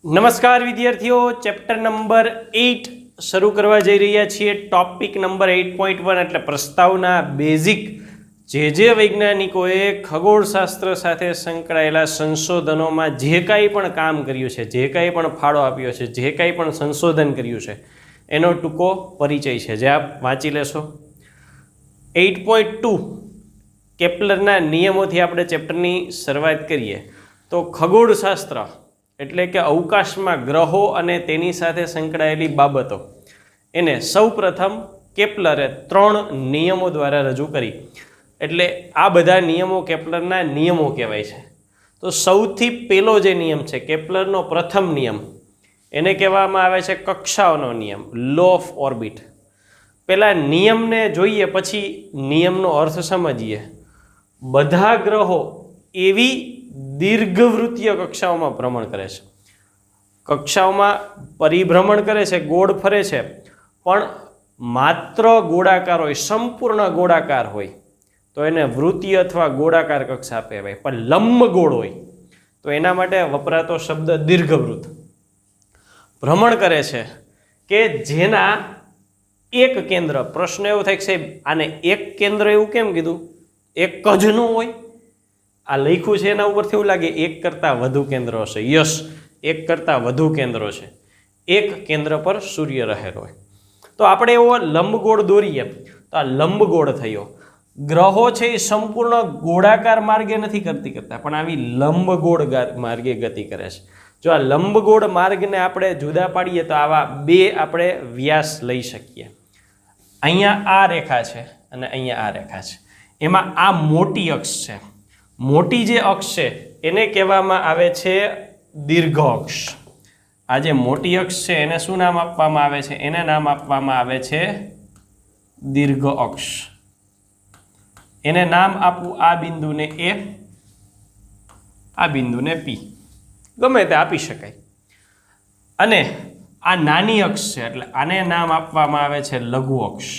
નમસ્કાર વિદ્યાર્થીઓ, chapter number 8 શરૂ કરવા જઈ રહ્યા છીએ. ટોપિક નંબર 8.1 એટલે પ્રસ્તાવના બેઝિક જે વૈજ્ઞાનિકોએ ખગોળશાસ્ત્ર સાથે સંકળાયેલા સંશોધનોમાં જે કાંઈ પણ કામ કર્યું છે, જે કાંઈ પણ ફાળો આપ્યો છે, જે કાંઈ પણ સંશોધન કર્યું છે એનો ટૂંકો પરિચય છે, જે આપ વાંચી લેશો. 8.2 કેપ્લરના નિયમોથી આપણે ચેપ્ટરની શરૂઆત કરીએ તો ખગોળશાસ્ત્ર એટલે કે અવકાશમાં ગ્રહો અને તેની સાથે સંકળાયેલી બાબતો એને સૌપ્રથમ કેપ્લરે 3 નિયમો દ્વારા રજૂ કરી. એટલે આ બધા નિયમો કેપ્લરના નિયમો કહેવાય છે. તો સૌથી પહેલો જે નિયમ છે, કેપ્લરનો પ્રથમ નિયમ, એને કહેવામાં આવે છે કક્ષાઓનો નિયમ, લો ઓફ ઓર્બિટ. પહેલા નિયમને જોઈએ પછી નિયમનો અર્થ સમજીએ. બધા ગ્રહો એવી દીર્ઘવૃત્તીય કક્ષાઓમાં ભ્રમણ કરે છે, કક્ષાઓમાં પરિભ્રમણ કરે છે, ગોળ ફરે છે, પણ માત્ર ગોળાકાર હોય, સંપૂર્ણ ગોળાકાર હોય તો એને વૃત્તીય અથવા ગોળાકાર કક્ષા કહેવાય. પણ લંબગોળ હોય તો એના માટે વપરાતો શબ્દ દીર્ઘવૃત્ત. ભ્રમણ કરે છે કે જેના એક કેન્દ્ર, પ્રશ્ન એવો થાય કે સાહેબ આને એક કેન્દ્ર એવું કેમ કીધું, એક જ ન હોય? આ લખ્યું છે એના ઉપરથી એવું લાગે એક કરતાં વધુ કેન્દ્રો હશે. યસ, એક કરતાં વધુ કેન્દ્રો છે. એક કેન્દ્ર પર સૂર્ય રહેલો હોય તો આપણે એવો લંબગોળ દોરીએ તો આ લંબગોળ થયો. ગ્રહો છે એ સંપૂર્ણ ગોળાકાર માર્ગે નથી ગતિ કરતા, પણ આવી લંબગોળ માર્ગે ગતિ કરે છે. જો આ લંબગોળ માર્ગને આપણે જુદા પાડીએ તો આવા બે આપણે વ્યાસ લઈ શકીએ. અહીંયા આ રેખા છે અને અહીંયા આ રેખા છે. એમાં આ મોટી અક્ષ છે. મોટી જે અક્ષ છે એને કહેવામાં આવે છે દીર્ઘ અક્ષ. આ જે મોટી અક્ષ છે એને શું નામ આપવામાં આવે છે? એને નામ આપવામાં આવે છે દીર્ઘ અક્ષ. એને નામ આપવું આ બિંદુને એ, આ બિંદુને પી, ગમે તે આપી શકાય. અને આ નાની અક્ષ છે એટલે આને નામ આપવામાં આવે છે લઘુ અક્ષ.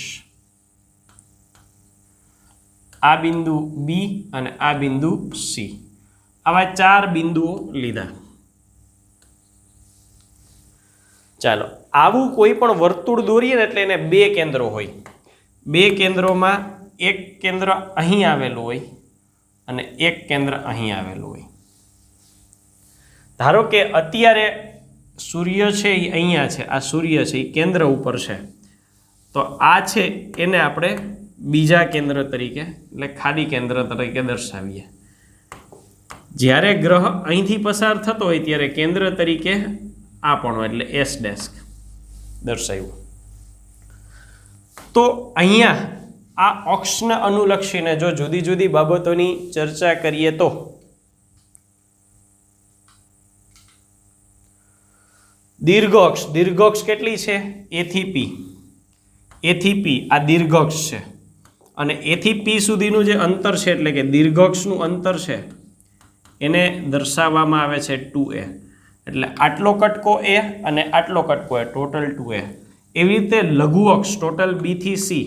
આ બિંદુ બી અને આ બિંદુ સી, આવા 4 બિંદુઓ લીધા. ચાલો, આવું કોઈ પણ વર્તુળ દોરીએ ને એટલે એને 2 કેન્દ્રો હોય. 2 કેન્દ્રોમાં એક કેન્દ્ર અહીં આવેલું હોય અને એક કેન્દ્ર અહીં આવેલું હોય. ધારો કે અત્યારે સૂર્ય છે એ અહીંયા છે, આ સૂર્ય છે એ કેન્દ્ર ઉપર છે, તો આ છે એને આપણે બીજા કેન્દ્ર તરીકે એટલે ખાલી કેન્દ્ર તરીકે દર્શાવીએ. જ્યારે ગ્રહ અહીંથી પસાર થતો હોય ત્યારે કેન્દ્ર તરીકે આ પણ એટલે એસ ડેસ્ક દર્શાવ્યું. તો અહીંયા આ અક્ષને અનુલક્ષીને જો જુદી જુદી બાબતોની ચર્ચા કરીએ તો દીર્ઘ અક્ષ કેટલી છે? એ થી પી. એ થી પી આ દીર્ઘ અક્ષ છે અને એ થી પી સુધીનું જે અંતર છે એટલે કે દીર્ઘ અક્ષનું અંતર છે એને દર્શાવવામાં આવે છે 2a. એટલે આટલો કટકો એ અને આટલો કટકો એ, ટોટલ 2a. એવી રીતે લઘુ અક્ષ ટોટલ બી થી સી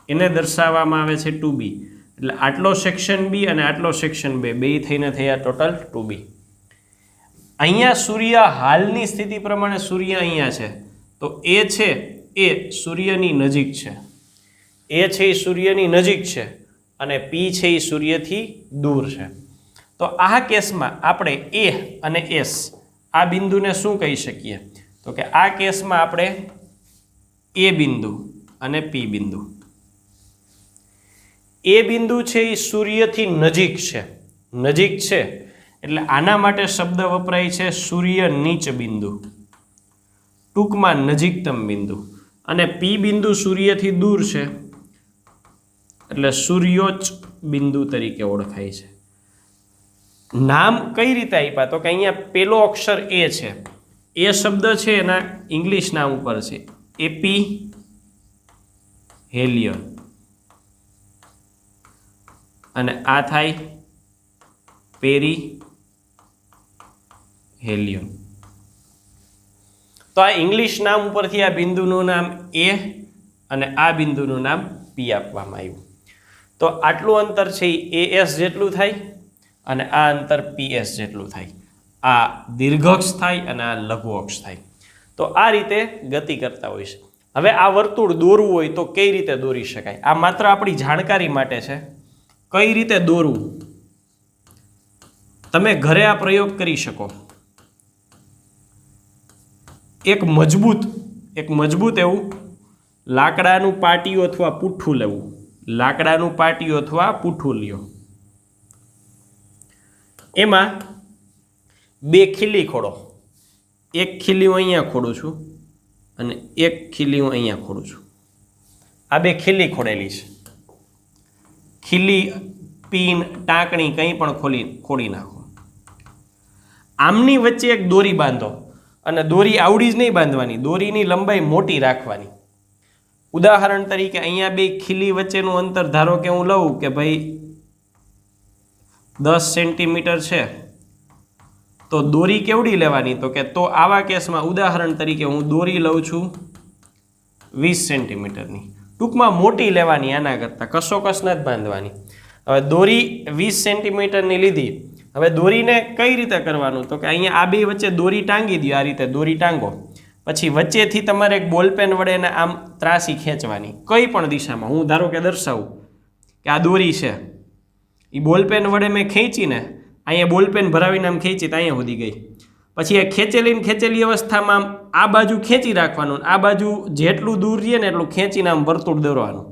એને દર્શાવવામાં આવે છે 2b. એટલે આટલો સેક્શન બી અને આટલો સેક્શન બે થઈને થયા ટોટલ 2b. અહીંયા સૂર્ય હાલની સ્થિતિ પ્રમાણે સૂર્ય અહીંયા છે તો એ છે એ સૂર્યની નજીક છે. એ છે એ સૂર્યની નજીક છે અને પી છે એ સૂર્યથી દૂર છે. તો આ કેસમાં આપણે એ અને એસ આ બિંદુને શું કહી શકીએ? તો કે આ કેસમાં આપણે એ બિંદુ અને પી બિંદુ. એ બિંદુ છે એ સૂર્યથી નજીક છે. નજીક છે એટલે આના માટે શબ્દ વપરાય છે સૂર્ય નીચ બિંદુ, ટૂંકમાં નજીકતમ બિંદુ. અને પી બિંદુ સૂર્યથી દૂર છે એટલે સૂર્યોચ્ચ બિંદુ તરીકે ઓળખાય છે. નામ કઈ રીતે આપ્યા? તો કે અહીંયા પેલો અક્ષર એ છે, એ શબ્દ છે એના ઇંગ્લિશ નામ ઉપર છે એપી હેલિયન અને આ થાય પેરી હેલિયન. તો આ ઇંગ્લિશ નામ ઉપરથી આ બિંદુનું નામ એ અને આ બિંદુનું નામ પી આપવામાં આવ્યું. તો આટલું અંતર છે એ એસ જેટલું થાય અને આ અંતર પીએસ જેટલું થાય. આ દીર્ઘ અક્ષ થાય અને આ લઘુ અક્ષ થાય. તો આ રીતે ગતિ કરતા હોય છે. હવે આ વર્તુળ દોરવું હોય તો કઈ રીતે દોરી શકાય? આ માત્ર આપણી જાણકારી માટે છે. કઈ રીતે દોરવું? તમે ઘરે આ પ્રયોગ કરી શકો. એક મજબૂત એવું લાકડાનું પાટિયું અથવા પૂઠું લેવું. લાકડાનું પાટિયું અથવા પૂઠું લ્યો. એમાં 2 ખીલી ખોડો. એક ખીલી હું અહીંયા ખોડું છું અને એક ખીલી હું અહીંયા ખોડું છું. આ 2 ખીલી ખોડેલી છે. ખીલી, પીન, ટાંકણી કંઈ પણ ખોડી નાખો. આમની વચ્ચે એક દોરી બાંધો અને દોરી આવડી જ નહીં બાંધવાની, દોરીની લંબાઈ મોટી રાખવાની. ઉદાહરણ તરીકે અહીંયા 2 ખીલી વચ્ચેનું અંતર ધારો કે હું લઉં કે ભાઈ 10 સેન્ટીમીટર છે, તો દોરી કેવડી લેવાની? તો કે આવા કેસમાં ઉદાહરણ તરીકે હું દોરી લઉં છું 20 સેન્ટીમીટરની. ટૂંકમાં મોટી લેવાની, આના કરતાં કસોકસ નથી બાંધવાની. હવે દોરી 20 સેન્ટીમીટરની લીધી. હવે દોરીને કઈ રીતે કરવાનું? તો કે અહીંયા આ 2 વચ્ચે દોરી ટાંગી દો. આ રીતે દોરી ટાંગો. પછી વચ્ચેથી તમારે એક બોલપેન વડે એને આમ ત્રાસી ખેંચવાની, કઈ પણ દિશામાં. હું ધારો કે દર્શાવું કે આ દોરી છે, એ બોલપેન વડે મેં ખેંચીને અહીંયા બોલપેન ભરાવીને આમ ખેંચી તો અહીંયા સુધી ગઈ. પછી એ ખેંચેલી અવસ્થામાં આમ આ બાજુ ખેંચી રાખવાનું. આ બાજુ જેટલું દૂર રહીએ ને એટલું ખેંચીને આમ વર્તુળ દોરવાનું.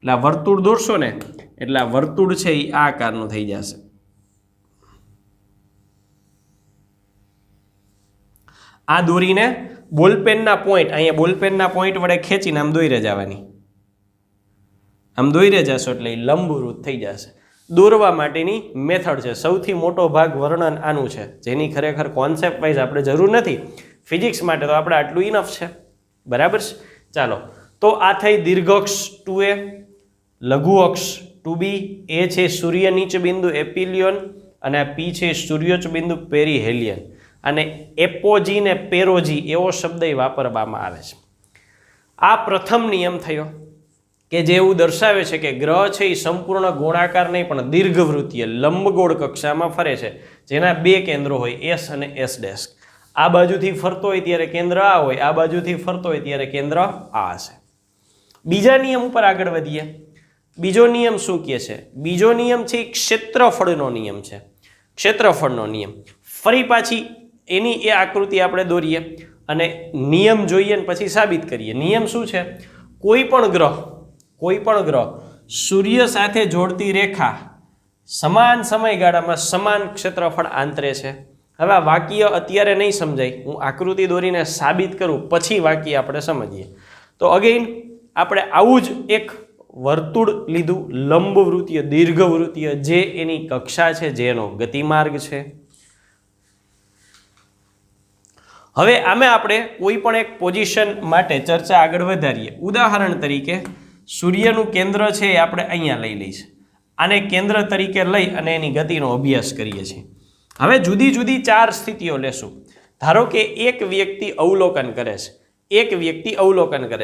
એટલે આ વર્તુળ દોરશો ને એટલે આ વર્તુળ છે એ આ આકારનું થઈ જશે. આ દોરીને બોલપેનના પોઈન્ટ, અહીંયા બોલપેનના પોઈન્ટ વડે ખેંચીને આમ દોરી જવાની. આમ દોરી જશો એટલે એ લંબરૂપ થઈ જશે. દોરવા માટેની મેથડ છે. સૌથી મોટો ભાગ વર્ણન આનું છે, જેની ખરેખર કોન્સેપ્ટ વાઇઝ આપણે જરૂર નથી. ફિઝિક્સ માટે તો આપણે આટલું ઇનફ છે. બરાબર છે? ચાલો, તો આ થઈ દીર્ઘ અક્ષ 2a, લઘુ અક્ષ 2b. એ છે સૂર્ય નીચ બિંદુ એપિલિયન અને પી છે સૂર્યોચ્ચ બિંદુ પેરીહેલિયન. અને એપોજી ને પેરોજી એવો શબ્દ વાપરવામાં આવે છે. આ પ્રથમ નિયમ થયો કે જે એવું દર્શાવે છે કે ગ્રહ છે એ સંપૂર્ણ ગોળાકાર નહીં પણ દીર્ઘવૃત્તીય લંબગોળ કક્ષામાં ફરે છે, જેના 2 કેન્દ્રો હોય, એસ અને એસ ડેશ. આ બાજુથી ફરતો હોય ત્યારે કેન્દ્ર આ હોય, આ બાજુથી ફરતો હોય ત્યારે કેન્દ્ર આ હશે. બીજા નિયમ ઉપર આગળ વધીએ. બીજો નિયમ શું કહે છે? બીજો નિયમ છે ક્ષેત્રફળનો નિયમ છે. ક્ષેત્રફળનો નિયમ. ફરી પાછી એની એ આકૃતિ આપણે દોરીએ અને નિયમ જોઈએ ને પછી સાબિત કરીએ. નિયમ શું છે? કોઈ પણ ગ્રહ સૂર્ય સાથે જોડતી રેખા સમાન સમયગાળામાં સમાન ક્ષેત્રફળ આંતરે છે. હવે આ વાક્ય અત્યારે નહીં સમજાય, હું આકૃતિ દોરીને સાબિત કરું પછી વાક્ય આપણે સમજીએ. તો અગેઇન આપણે આવું જ એક વર્તુળ લીધું, લંબવૃત્તીય દીર્ઘવૃત્તીય, જે એની કક્ષા છે, જેનો ગતિમાર્ગ છે. હવે આમે આપણે કોઈ પણ એક પોઝિશન માટે ચર્ચા આગળ વધારીએ. ઉદાહરણ તરીકે સૂર્યનું કેન્દ્ર છે એ આપણે અહીંયા લઈ લઈશું. આને કેન્દ્ર તરીકે લઈ અને એની ગતિનો અભ્યાસ કરીએ છીએ. હવે જુદી જુદી 4 સ્થિતિઓ લેશું. ધારો કે એક વ્યક્તિ અવલોકન કરે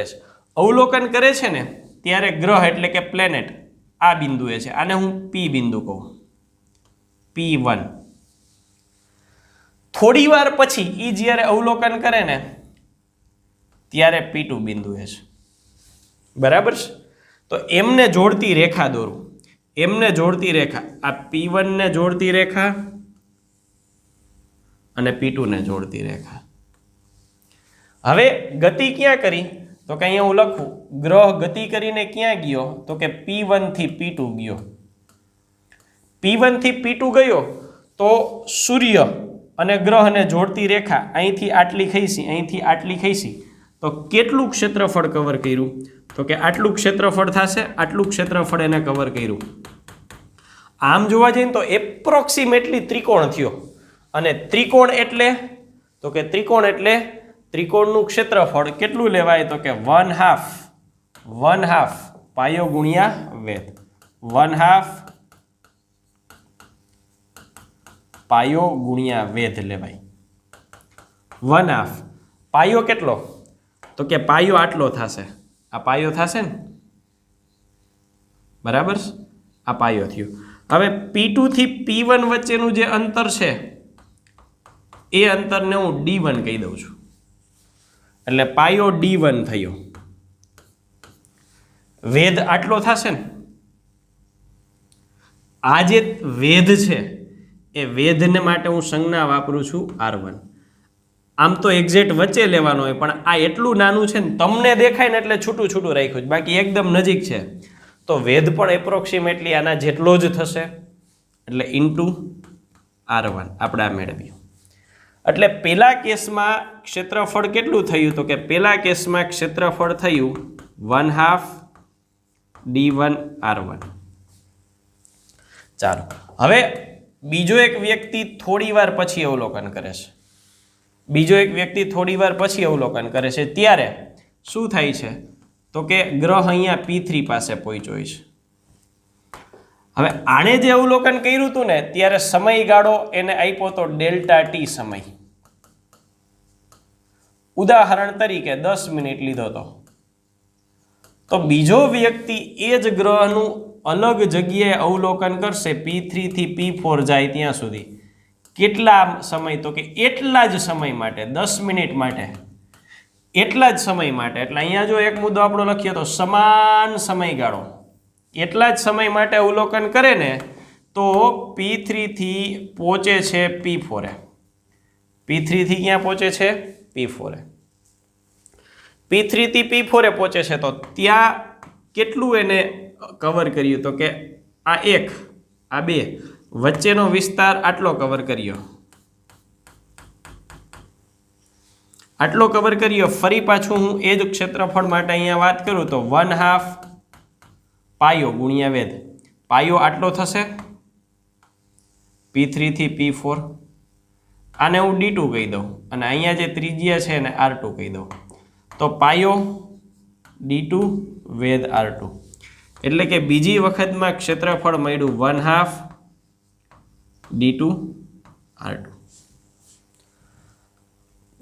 છે. અવલોકન કરે છે ને ત્યારે ગ્રહ એટલે કે પ્લેનેટ આ બિંદુએ છે. આને હું પી બિંદુ કહું, P1. થોડી વાર પછી એ જ્યારે અવલોકન કરે ને ત્યારે P2 બિંદુએ છે. બરાબર છે? તો એમને જોડતી રેખા દોરું. એમને જોડતી રેખા, આ P1 ને જોડતી રેખા અને P2 ને જોડતી રેખા. હવે ગતિ ક્યાં કરી? તો કે અહીંયા હું લખું, ગ્રહ ગતિ કરીને ક્યાં ગયો? તો કે P1 થી P2 ગયો. P1 થી P2 ગયો તો સૂર્ય અને ગ્રહને જોડતી રેખા અહીંથી આટલી ખઈસી, અહીંથી આટલી ખઈસી, તો કેટલું ક્ષેત્રફળ કવર કર્યું? તો કે આટલું ક્ષેત્રફળ થશે. આટલું ક્ષેત્રફળ એને કવર કર્યું. આમ જોવા જઈએ તો એપ્રોક્સિમેટલી ત્રિકોણ થયો. અને ત્રિકોણ એટલે તો કે ત્રિકોણનું ક્ષેત્રફળ કેટલું લેવાય? તો કે 1/2 પાયો ગુણ્યા વેધ. 1/2 પાયો ગુણ્યા વેધ લેવાય. 1/2 પાયો કેટલો? તો કે પાયો આટલો થશે. આ પાયો થશે ને, બરાબર? આ પાયો થયો. હવે P2 થી P1 વચ્ચેનું જે અંતર છે એ અંતરને હું D1 કહી દઉં છું, એટલે પાયો D1 થયો. વેધ આટલો થશે ને. આ જે વેધ છે એ વેધને માટે હું સંજ્ઞા વાપરું છું R1. આમ તો એક્ઝેક્ટ વચ્ચે લેવાનો હોય, પણ આ એટલું નાનું છે ને તમને દેખાય ને એટલે છૂટું છૂટું રાખ્યું છે, બાકી એકદમ નજીક છે. તો વેધ પણ એપ્રોક્સિમેટલી આના જેટલો જ થશે, એટલે ઇન્ટુ R1 આપણે આ મેળવ્યું. એટલે પહેલા કેસમાં ક્ષેત્રફળ કેટલું થયું? તો કે પહેલા કેસમાં ક્ષેત્રફળ થયું 1/2 D1 R1. ચાલો, હવે બીજો એક વ્યક્તિ થોડી વાર પછી અવલોકન કરે છે. ત્યારે શું થાય છે? તો કે ગ્રહ અહીંયા P3 પાસે પહોંચ્યો છે. હવે આણે જે અવલોકન કર્યું હતું ને ત્યારે સમયગાળો એને આપ્યો તો ΔT સમય. ઉદાહરણ તરીકે 10 મિનિટ લીધો હતો. તો બીજો વ્યક્તિ એ જ ગ્રહનું અલગ જગ્યાએ અવલોકન કરશે, P3 થી P4 જાય ત્યાં સુધી. કેટલા સમય? તો કે એટલા જ સમય માટે, 10 મિનિટ માટે, એટલા જ સમય માટે. એટલે અહીંયા જો એક મુદ્દો આપણો લખીએ તો સમાન સમયગાળો, એટલા જ સમય માટે અવલોકન કરે ને તો P3 થી પહોંચે છે P4. P3 થી ક્યાં પહોંચે છે? P4. P3 થી P4 પહોંચે છે તો ત્યાં કેટલું એને કવર કર્યું? તો કે આ 1, આ 2, વચ્ચેનો વિસ્તાર આટલો કવર કર્યો, આટલો કવર કર્યો. ફરી પાછું હું એ જ ક્ષેત્રફળ માટે અહીંયા વાત કરું તો 1/2 પાયો ગુણ્યા વેધ. પાયો આટલો થશે P3 થી P4. આને હું D2 કહી દઉં અને અહીંયા જે ત્રિજ્યા છે એને R2 કહી દઉં. તો પાયો D2 વેધ R2. એટલે કે બીજી વખતમાં ક્ષેત્રફળ મળ્યું 1/2 D2 R2.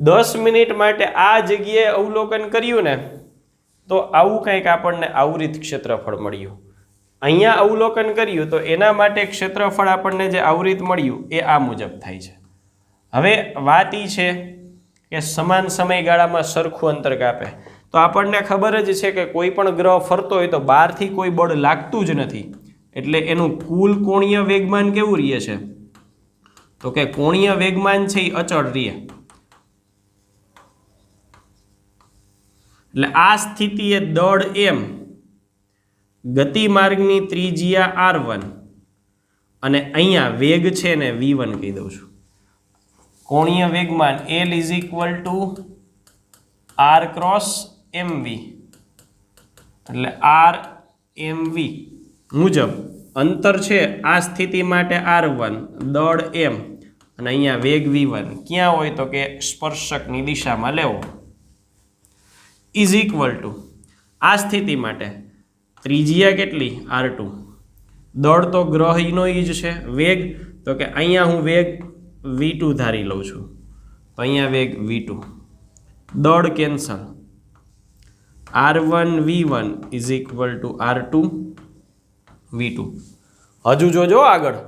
10 મિનિટ માટે આ જગ્યાએ અવલોકન કર્યું ને તો આવું કંઈક આપણને આવૃત ક્ષેત્રફળ મળ્યું. અહીંયા અવલોકન કર્યું તો એના માટે ક્ષેત્રફળ આપણને જે આવૃત મળ્યું એ આ મુજબ થાય છે. હવે વાત એ છે કે સમાન સમયગાળામાં સરખું અંતર કાપે તો આપણને ખબર જ છે કે કોઈ પણ ગ્રહ ફરતો હોય તો બહારથી કોઈ બળ લાગતું જ નથી, એટલે એનું કુલ કોણીય વેગમાન કેવું રહે છે? તો કે કોણીય વેગમાન છે એ અચળ રહે. એટલે આ સ્થિતિએ દળ m, ગતિમાર્ગની ત્રિજ્યા R1 અને અહીંયા વેગ છે ને V1 કહી દઉં છું. કોણીય વેગમાન L = R ક્રોસ mv, એટલે R mv મુજબ અંતર છે આ સ્થિતિ માટે R1, દળ m અને અહીંયા વેગ V1 ક્યાં હોય તો કે સ્પર્શકની દિશામાં લેવો, = આ સ્થિતિ માટે ત્રિજ્યા કેટલી? R2. દળ તો ગ્રહનો જ છે. વેગ તો કે અહીંયા હું વેગ V2 ધારી લઉં છું, તો અહીંયા વેગ V2. દળ cancel. R1 V1 = R2 V2. હજુ જોજો આગળ.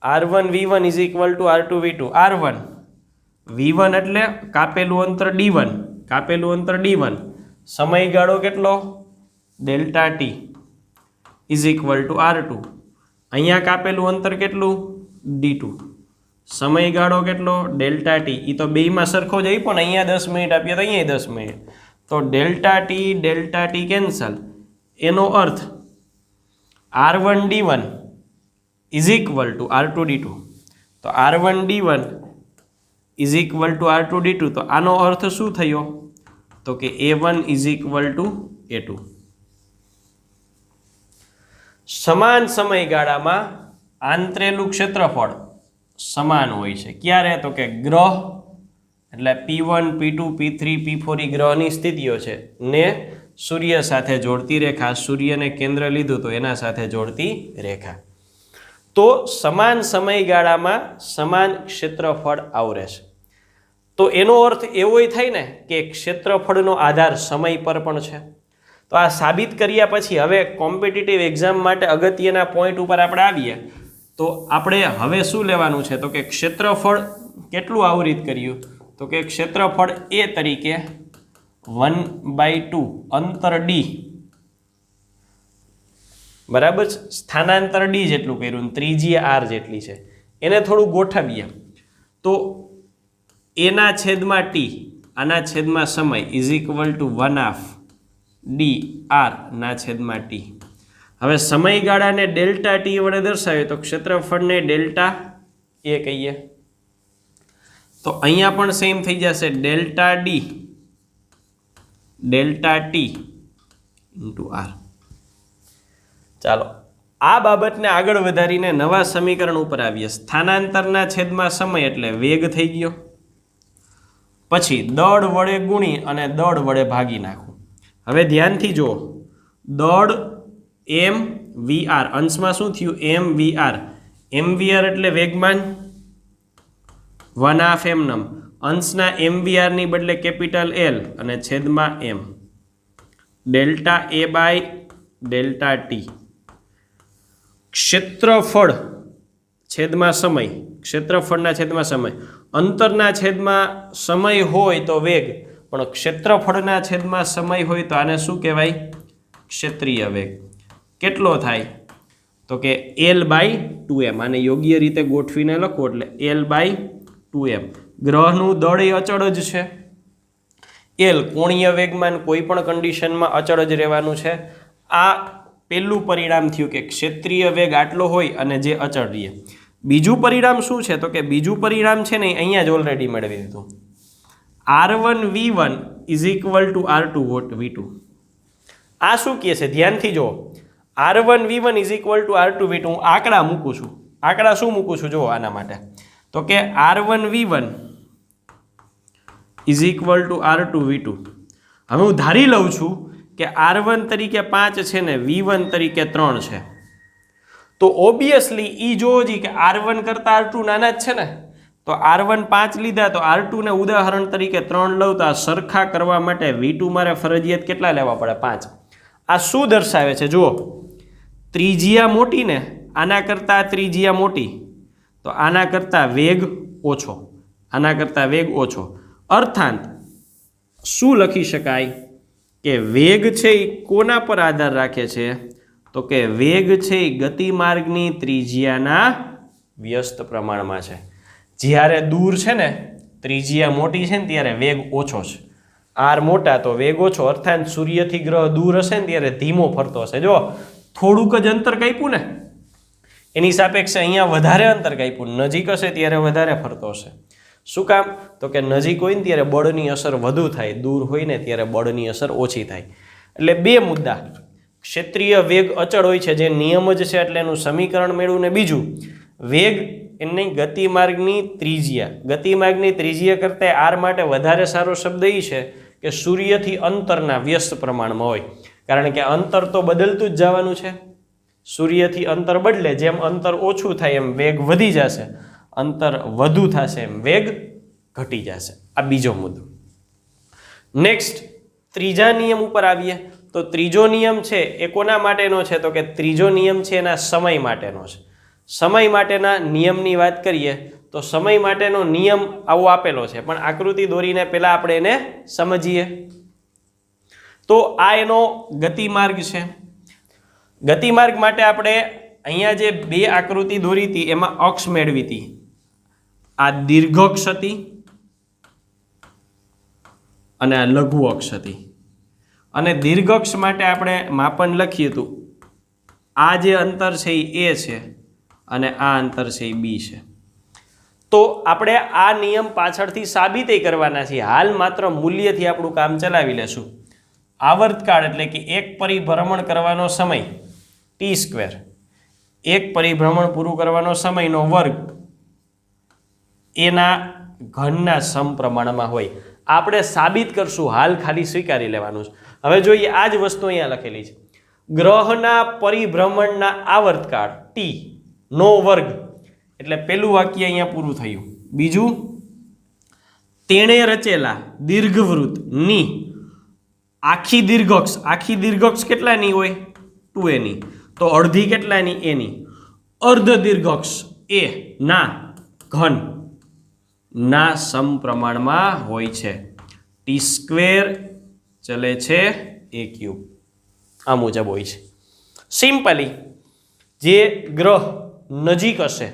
R1 V1 = R2 V2. R1 V1 એટલે કાપેલું અંતર D1, કાપેલું અંતર D1. સમયગાળો કેટલો? ΔT = R2. અહીંયા કાપેલું અંતર કેટલું? D2. સમયગાળો કેટલો? ΔT. એ તો બેયમાં સરખો જ આપ્યો ને, અહીંયા 10 મિનિટ આપ્યા તો અહીંયા 10 મિનિટ. તો ΔT કેન્સલ. એનો અર્થ R1 D1 = R2 D2. તો R1 D1 = R2 D2. તો આનો અર્થ શું થયો? તો કે A1 = A2. સમાન સમયગાળામાં આંતરેલું ક્ષેત્રફળ સમાન હોય છે. ક્યારે? તો કે ગ્રહ એટલે P1 P2 P3 P4 એ ગ્રહની સ્થિતિઓ છે ને સૂર્ય સાથે જોડતી રેખા, સૂર્યને કેન્દ્ર લીધું તો એના સાથે જોડતી રેખા. તો સમાન સમયગાળામાં સમાન ક્ષેત્રફળ આવરે છે. તો એનો અર્થ એવોય થાય ને કે ક્ષેત્રફળનો આધાર સમય પર પણ છે. તો આ સાબિત કર્યા પછી હવે કોમ્પિટિટિવ એક્ઝામ માટે અગત્યના પોઈન્ટ ઉપર આપણે આવીએ તો આપણે હવે શું લેવાનું છે? તો કે ક્ષેત્રફળ કેટલું આવરિત કર્યું? તો કે ક્ષેત્રફળ એ તરીકે 1/2 અંતર ડી, બરાબર, સ્થાનાંતર ડી જેટલું કર્યું, ત્રિજ્યા આર જેટલી છે. એને થોડું ગોઠવીએ તો એના છેદમાં ટી, આના છેદમાં સમય is equal to 1/2 D R ના છેદમાં ટી. હવે સમયગાળાને ડેલ્ટા ટી વડે દર્શાવીએ તો ક્ષેત્રફળને ડેલ્ટા એ કહીએ. તો અહીંયા પણ સેમ થઈ જશે, delta D delta T into R. ચાલો આ બાબતને આગળ વધારીને નવા સમીકરણ ઉપર આવીએ. સ્થાનાંતરના છેદમાં સમય એટલે વેગ થઈ ગયો, પછી દળ વડે ગુણી અને દળ વડે ભાગી નાખવું. હવે ધ્યાનથી જુઓ, દળ એમ વી આર, અંશમાં શું થયું? એમ we are. M we are એટલે વેગમાન 1/2 એમ નમ, અંશના એમ વી આરની બદલે કેપિટલ એલ અને છેદમાં M, delta A by delta T. ક્ષેત્રફળ છેદમાં સમય, ક્ષેત્રફળના છેદમાં સમય, અંતરના છેદમાં સમય હોય તો વેગ, પણ ક્ષેત્રફળના છેદમાં સમય હોય તો આને શું કહેવાય? ક્ષેત્રીય વેગ. કેટલો થાય? તો કે L/2m. આને યોગ્ય રીતે ગોઠવીને લખો એટલે L/2m. ગ્રહનું દળ એ અચળ જ છે. L કોણીય વેગમાન કોઈ પણ કન્ડિશનમાં અચળ જ રહેવાનું છે. આ પહેલું પરિણામ થયું કે ક્ષેત્રીય વેગ આટલો હોય અને જે અચળ રહે. બીજું પરિણામ શું છે? તો કે બીજું પરિણામ છે ને અહીંયા જ ઓલરેડી મેળવી દીધું. R1V1 is equal two R2V2. આ શું કહે છે? ધ્યાનથી જુઓ. R1V1 is equal two R2V2. હું આંકડા મૂકું છું. આંકડા શું મૂકું છું જુઓ આના માટે? તો કે R1V1 is equal two R2V2. હવે હું ધારી લઉં છું કે R1 તરીકે 5 છે ને V1 તરીકે 3 છે. તો ઓબ્વિયસલી એ જોવો જોઈએ કે R1 કરતાં R2 નાના જ છે ને. તો R1 5 લીધા તો R2 ને ઉદાહરણ તરીકે 3 લઉં તો આ સરખા કરવા માટે V2 મારે ફરજિયાત કેટલા લેવા પડે? 5. આ શું દર્શાવે છે જુઓ, ત્રિજ્યા મોટી ને આના કરતાં ત્રિજ્યા મોટી તો આના કરતાં વેગ ઓછો, આના કરતાં વેગ ઓછો. અર્થાત શું લખી શકાય કે વેગ છે એ કોના પર આધાર રાખે છે? તો કે વેગ છે એ ગતિમાર્ગની ત્રિજ્યાના વ્યસ્ત પ્રમાણમાં છે. જ્યારે દૂર છે ને ત્રિજ્યા મોટી છે ને ત્યારે વેગ ઓછો છે. આર મોટા તો વેગ ઓછો. અર્થાત સૂર્યથી ગ્રહ દૂર હશે ને ત્યારે ધીમો ફરતો હશે. જો થોડુંક જ અંતર કાપ્યું ને એની સાપેક્ષે અહીંયા વધારે અંતર કાપ્યું, નજીક હશે ત્યારે વધારે ફરતો હશે. શું કામ? તો કે નજીક હોય ને ત્યારે બળની અસર વધુ થાય, દૂર હોય ને ત્યારે બળની અસર ઓછી થાય. એટલે બે મુદ્દા, ક્ષેત્રીય વેગ અચળ હોય છે જે નિયમ જ છે એટલે એનું સમીકરણ મેળવું, ને બીજું વેગ એની ગતિમાર્ગની ત્રિજ્યા. ગતિમાર્ગની ત્રિજ્યા કરતાં આર માટે વધારે સારો શબ્દ એ છે કે સૂર્યથી અંતરના વ્યસ્ત પ્રમાણમાં હોય. કારણ કે અંતર તો બદલતું જ જવાનું છે. સૂર્યથી અંતર બદલે, જેમ અંતર ઓછું થાય એમ વેગ વધી જશે, અંતર વધુ થશે એમ વેગ ઘટી જશે. આ બીજો મુદ્દો. નેક્સ્ટ ત્રીજા નિયમ ઉપર આવીએ તો ત્રીજો નિયમ છે એ કોના માટેનો છે? તો કે ત્રીજો નિયમ છે એના સમય માટેનો છે. સમય માટેના નિયમની વાત કરીએ તો સમય માટેનો નિયમ આવો આપેલો છે, પણ આકૃતિ દોરીને પહેલાં આપણે એને સમજીએ. તો આ એનો ગતિમાર્ગ છે. ગતિમાર્ગ માટે આપણે અહીંયા જે બે આકૃતિ દોરી હતી એમાં અક્ષ મેળવી હતી. આ દીર્ઘ અક્ષ હતી અને આ લઘુ અક્ષ હતી. અને દીર્ઘ અક્ષ માટે આપણે માપન લખ્યું હતું. આ જે અંતર છે એ A છે અને આ અંતર છે એ B છે. તો આપણે આ નિયમ પાછળથી સાબિત કરવાના છીએ. હાલ માત્ર મૂલ્યથી આપણું કામ ચલાવી લેશું. આવર્તકાળ એટલે કે એક પરિભ્રમણ કરવાનો સમય T², એક પરિભ્રમણ પૂરું કરવાનો સમયનો વર્ગ એના ઘનના સમપ્રમાણમાં હોય. આપણે સાબિત કરશું, હાલ ખાલી સ્વીકારી લેવાનું છે. હવે જોઈએ આ જ વસ્તુ અહીંયા લખેલી છે. ગ્રહના પરિભ્રમણના આવર્તકાળ T નો વર્ગ, એટલે પેલું વાક્ય અહીંયા પૂરું થયું. બીજું, તેણે રચેલા દીર્ઘવૃત્તની આખી દીર્ઘઅક્ષ કેટલાની હોય? 2a ની. તો અડધી કેટલાની? a ની. અર્ધ દીર્ઘઅક્ષ A ના ઘન ના સમપ્રમાણમાં હોય છે. ટી સ્ક્વેર ચલે છે એ ક્યુબ, આ મુજબ હોય છે. સિમ્પલી જે ગ્રહ નજીક હશે,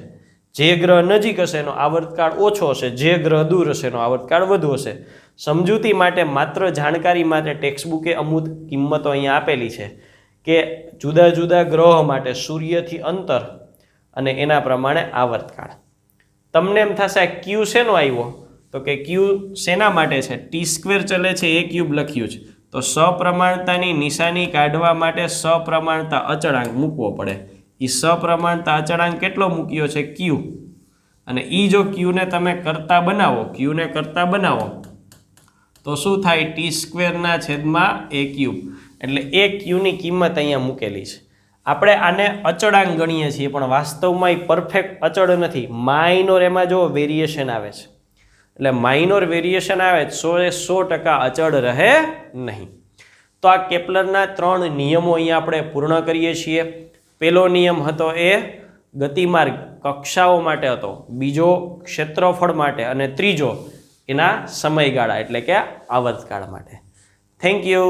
જે ગ્રહ નજીક હશે એનો આવર્તકાળ ઓછો હશે, જે ગ્રહ દૂર હશે એનો આવર્તકાળ વધુ હશે. સમજૂતી માટે માત્ર જાણકારી માટે ટેક્સ્ટબુકે અમુક કિંમતો અહીંયા આપેલી છે કે જુદા જુદા ગ્રહો માટે સૂર્યથી અંતર અને એના પ્રમાણે આવર્તકાળ. તમને એમ થશે ક્યુ શેનો આવ્યો, તો કે ક્યુ શેના માટે છે, ટી સ્ક્વેર ચલે છે એ ક્યુબ લખ્યું છે, તો સપ્રમાણતાની નિશાની કાઢવા માટે સપ્રમાણતા અચળાંક મૂકવો પડે. એ સપ્રમાણતા અચળાંક કેટલો મૂક્યો છે, ક્યુ, અને એ જો ક્યુને તમે કરતા બનાવો, ક્યુને કરતા બનાવો તો શું થાય, ટી સ્ક્વેરના છેદમાં એ ક્યુબ, એટલે એ ક્યુની કિંમત અહીંયા મૂકેલી છે. આપણે આને અચળાંક ગણીએ છીએ પણ વાસ્તવમાં એ પરફેક્ટ અચળ નથી. માઇનોર એમાં જો વેરિએશન આવે છે, એટલે માઇનોર વેરિએશન આવે 100% અચળ રહે નહીં. તો આ કેપ્લરના 3 નિયમો અહીંયા આપણે પૂર્ણ કરીએ છીએ. પહેલો નિયમ હતો એ ગતિમાર્ગ કક્ષાઓ માટે હતો, બીજો ક્ષેત્રફળ માટે, અને ત્રીજો એના સમયગાળા એટલે કે આવર્તકાળ માટે. Thank you.